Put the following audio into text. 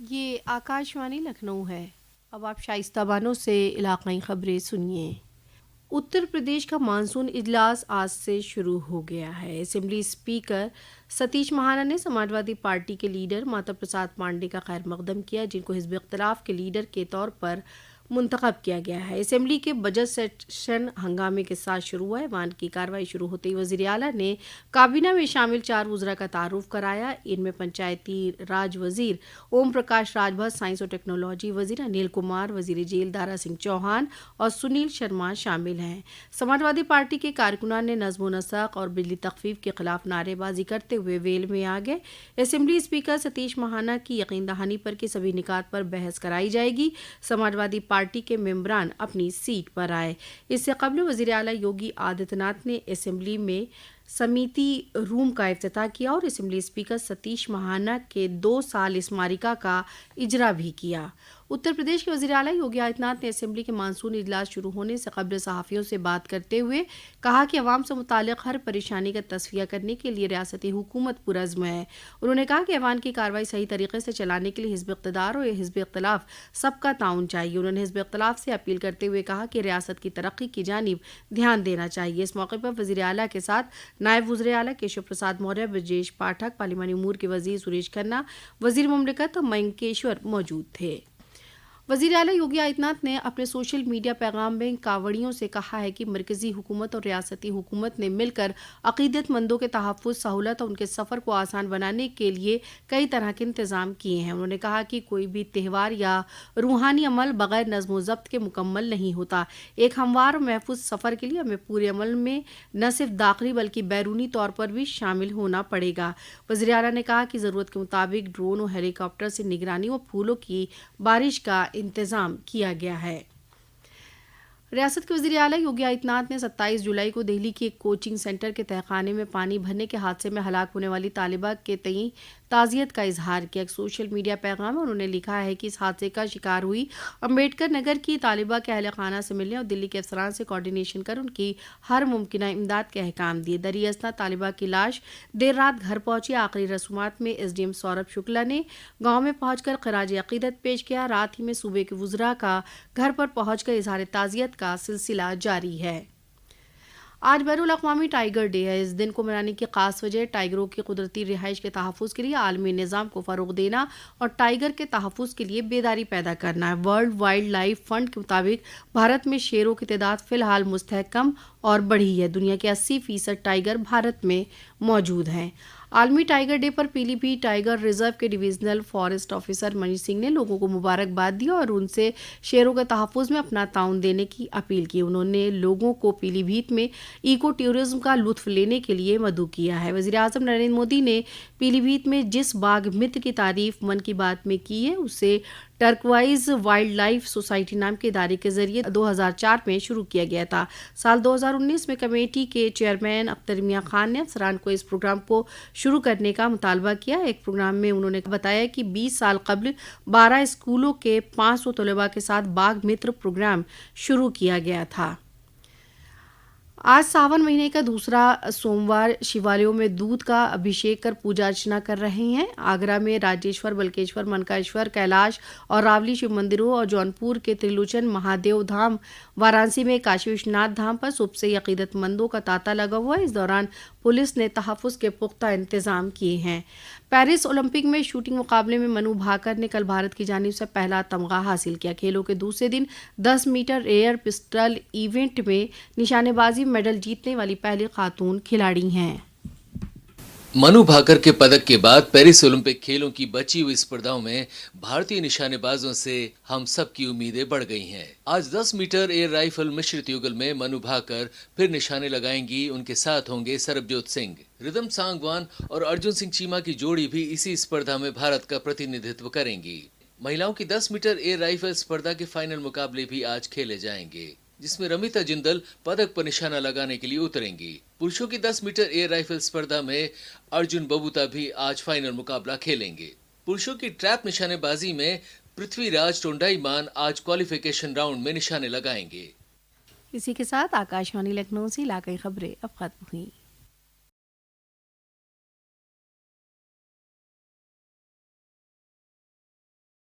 یہ آکاشوانی لکھنؤ ہے۔ اب آپ شائستہ بانو سے علاقائی خبریں سنیے۔ اتر پردیش کا مانسون اجلاس آج سے شروع ہو گیا ہے۔ اسمبلی اسپیکر ستیش مہانا نے سماجوادی پارٹی کے لیڈر ماتا پرساد پانڈے کا خیر مقدم کیا، جن کو حزب اختلاف کے لیڈر کے طور پر منتخب کیا گیا ہے۔ اسمبلی کے بجٹ سیشن ہنگامے کے ساتھ شروع ہوا ہے۔ ایوان کی کارروائی شروع ہوتے ہی وزیر اعلیٰ نے کابینہ میں شامل 4 وزراء کا تعارف کرایا۔ ان میں پنچایتی راج وزیر اوم پرکاش راج بھر، سائنس اور ٹیکنالوجی وزیر انل کمار، وزیر جیل دارا سنگھ چوہان اور سنیل شرما شامل ہیں۔ سماجوادی پارٹی کے کارکنان نے نظم و نسق اور بجلی تخفیف کے خلاف نعرے بازی کرتے ہوئے ویل میں آ گئے۔ اسمبلی اسپیکر ستیش مہانا کی یقین دہانی پر کہ سبھی نکات پر بحث کرائی جائے گی۔ سماجوادی پارٹی کے ممبران اپنی سیٹ پر آئے۔ اس سے قبل وزیر اعلیٰ یوگی آدتیہ ناتھ نے اسمبلی میں سمیتی روم کا افتتاح کیا اور اسمبلی اسپیکر ستیش مہانا کے 2 سال اسماریکا کا اجرا بھی کیا۔ اتر پردیش کے وزیر اعلیٰ یوگی آدتیہ ناتھ نے اسمبلی کے مانسون اجلاس شروع ہونے سے قبل صحافیوں سے بات کرتے ہوئے کہا کہ عوام سے متعلق ہر پریشانی کا تصفیہ کرنے کے لیے ریاستی حکومت پرعزم ہے۔ انہوں نے کہا کہ ایوان کی کارروائی صحیح طریقے سے چلانے کے لیے حزب اقتدار اور حزب اختلاف سب کا تعاون چاہیے۔ انہوں نے حزب اختلاف سے اپیل کرتے ہوئے کہا کہ ریاست کی ترقی کی جانب دھیان دینا چاہیے۔ اس موقع پر وزیر اعلیٰ کے ساتھ نائب وزیر اعلیٰ کیشو پرساد موریہ، برجیش پاٹھک، پارلیمانی امور کے وزیر سریش کھنہ، وزیر مملکت مینکیشور موجود تھے۔ وزیر اعلیٰ یوگی آدتیہ ناتھ نے اپنے سوشل میڈیا پیغام میں کاوڑیوں سے کہا ہے کہ مرکزی حکومت اور ریاستی حکومت نے مل کر عقیدت مندوں کے تحفظ، سہولت اور ان کے سفر کو آسان بنانے کے لیے کئی طرح کے انتظام کیے ہیں۔ انہوں نے کہا کہ کوئی بھی تہوار یا روحانی عمل بغیر نظم و ضبط کے مکمل نہیں ہوتا۔ ایک ہموار اور محفوظ سفر کے لیے ہمیں پورے عمل میں نہ صرف داخلی بلکہ بیرونی طور پر بھی شامل ہونا پڑے گا۔ وزیر اعلیٰ نے کہا کہ ضرورت کے مطابق ڈرون اور ہیلی کاپٹر سے نگرانی اور پھولوں کی بارش کا انتظام کیا گیا ہے۔ ریاست کے وزیر اعلیٰ یوگی آدتیہ ناتھ نے 27 جولائی کو دہلی کے ایک کوچنگ سینٹر کے تہخانے میں پانی بھرنے کے حادثے میں ہلاک ہونے والی طالبہ کے تئیں تعزیت کا اظہار کیا۔ ایک سوشل میڈیا پیغام میں انہوں نے لکھا ہے کہ اس حادثے کا شکار ہوئی امبیڈکر نگر کی طالبہ کے اہل خانہ سے ملنے اور دلی کے افسران سے کوارڈینیشن کر ان کی ہر ممکنہ امداد کے احکام دیے۔ دریں اثنا طالبہ کی لاش دیر رات گھر پہنچی۔ آخری رسومات میں S D M Saurabh Shukla نے گاؤں میں پہنچ کر خراج عقیدت پیش کیا۔ رات ہی میں صوبے کے وزراء کا گھر پر پہنچ کر اظہار تعزیت کا سلسلہ جاری ہے۔ آج بین الاقوامی ٹائیگر ڈے ہے۔ اس دن کو منانے کی خاص وجہ ٹائیگروں کی قدرتی رہائش کے تحفظ کے لیے عالمی نظام کو فروغ دینا اور ٹائیگر کے تحفظ کے لیے بیداری پیدا کرنا ہے۔ ورلڈ وائلڈ لائف فنڈ کے مطابق بھارت میں شیروں کی تعداد فی الحال مستحکم اور بڑھی ہے۔ دنیا کے 80% ٹائیگر بھارت میں موجود ہیں۔ عالمی ٹائیگر ڈے پر پیلی بھیت ٹائیگر ریزرو کے ڈویژنل فارسٹ آفیسر منی سنگھ نے لوگوں کو مبارکباد دی اور ان سے شیروں کے تحفظ میں اپنا تعاون دینے کی اپیل کی۔ انہوں نے لوگوں کو پیلی بھیت میں ایکو ٹورزم کا لطف لینے کے لیے مدعو کیا ہے۔ وزیر اعظم نریندر مودی نے پیلی بھیت میں جس باگھ متر کی تعریف من کی بات میں کی ہے اسے ٹرکوائز وائلڈ لائف سوسائٹی نام کے ادارے کے ذریعے 2004 میں شروع کیا گیا تھا۔ سال 2019 میں کمیٹی کے چیئرمین اختر میاں خان نے افسران کو اس پروگرام کو شروع کرنے کا مطالبہ کیا۔ ایک پروگرام میں انہوں نے بتایا کہ 20 سال قبل 12 اسکولوں کے 500 طلباء کے ساتھ باگھ متر پروگرام شروع کیا گیا تھا۔ آج ساون مہینے کا دوسرا سوموار شیوالیوں میں دودھ کا ابھیشیک کر پوجا ارچنا کر رہے ہیں۔ آگرہ میں راجیشور، بلکیشور، منکایشور، کیلاش اور راولی شیو مندروں اور جونپور کے ترلوچن مہادیو دھام، وارانسی میں کاشی وشناتھ دھام پر صبح سے ہی عقیدت مندوں کا تانتا لگا ہوا ہے۔ اس دوران پولیس نے تحفظ کے پختہ انتظام کیے ہیں۔ پیرس اولمپک میں شوٹنگ مقابلے میں منو بھاکر نے کل بھارت کی جانب سے پہلا تمغہ حاصل کیا۔ کھیلوں کے دوسرے دن 10 میٹر ایئر پسٹل ایونٹ میں نشانے بازی میڈل جیتنے والی پہلی خاتون کھلاڑی ہیں۔ منو بھاکر کے پدک کے بعد پیرس اولمپک کھیلوں کی بچی ہوئی اسپردھاؤں میں بھارتی نشانے بازوں سے ہم سب کی امیدیں بڑھ گئی ہیں۔ آج 10 میٹر ایئر رائفل مشرت یوگل میں منو بھاکر پھر نشانے لگائیں گی۔ ان کے ساتھ ہوں گے سربجوت سنگھ، ردھم سانگوان اور ارجن سنگھ چیما کی جوڑی بھی اسی اسپردھا میں بھارت کا پرتیندھتو کریں گی۔ مہیلاؤں کی 10 میٹر ایئر رائفل اسپردھا کے فائنل مقابلے بھی آج کھیلے جائیں گے، جس میں رمیتا جندل پدک پر نشانہ لگانے کے لیے اتریں گی۔ پروشوں کی 10 میٹر ایئر رائفل اسپردھا میں ارجن ببوتا بھی آج فائنل مقابلہ کھیلیں گے۔ پروشوں کی ٹریپ نشانے بازی میں پرتھوی راج ٹونڈائی مان آج کوالیفیکیشن راؤنڈ میں نشانے لگائیں گے۔ اسی کے ساتھ آکاشوانی لکھنؤ سے علاقائی خبریں اب ختم ہوئیں۔